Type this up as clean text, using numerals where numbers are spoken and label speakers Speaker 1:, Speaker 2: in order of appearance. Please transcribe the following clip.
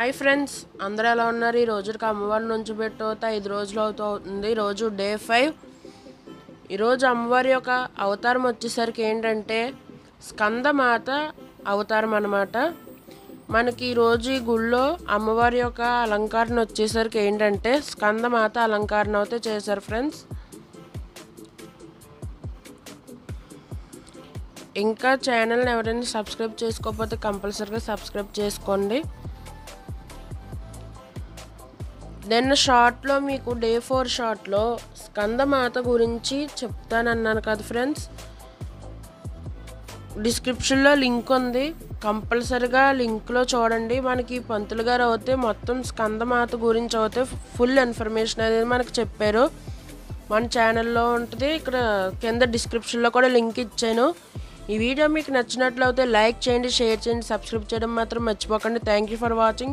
Speaker 1: Hi friends, అందరూ ఎలా ఉన్నారు? ఈ రోజుకి అమ్మవారి నుంచి పెట్టవుతా 5 రోజులు అవుతుంది. ఈరోజు డే 5. ఈరోజు అమ్మవారి యొక్క అవతారం వచ్చేసరికి ఏంటంటే స్కందమాత అవతారం అన్నమాట. మనకి ఈరోజు ఈ గుళ్ళో అమ్మవారి యొక్క అలంకరణ వచ్చేసరికి ఏంటంటే స్కందమాత అలంకరణ అయితే చేశారు ఫ్రెండ్స్. ఇంకా ఛానల్ని ఎవరైనా సబ్స్క్రైబ్ చేసుకోకపోతే కంపల్సరీగా సబ్స్క్రైబ్ చేసుకోండి. నిన్న షార్ట్లో మీకు డే 4 షార్ట్లో స్కందమాత గురించి చెప్తానన్నాను కదా ఫ్రెండ్స్. డిస్క్రిప్షన్లో లింక్ ఉంది, కంపల్సరీగా లింక్లో చూడండి. మనకి పంతులు గారు అయితే మొత్తం స్కందమాత గురించి అయితే ఫుల్ ఇన్ఫర్మేషన్ అనేది మనకు చెప్పారు. మన ఛానల్లో ఉంటుంది, ఇక్కడ కింద డిస్క్రిప్షన్లో కూడా లింక్ ఇచ్చాను. ఈ వీడియో మీకు నచ్చినట్లయితే లైక్ చేయండి, షేర్ చేయండి, సబ్స్క్రైబ్ చేయడం మాత్రం మర్చిపోకండి. Thank you for watching.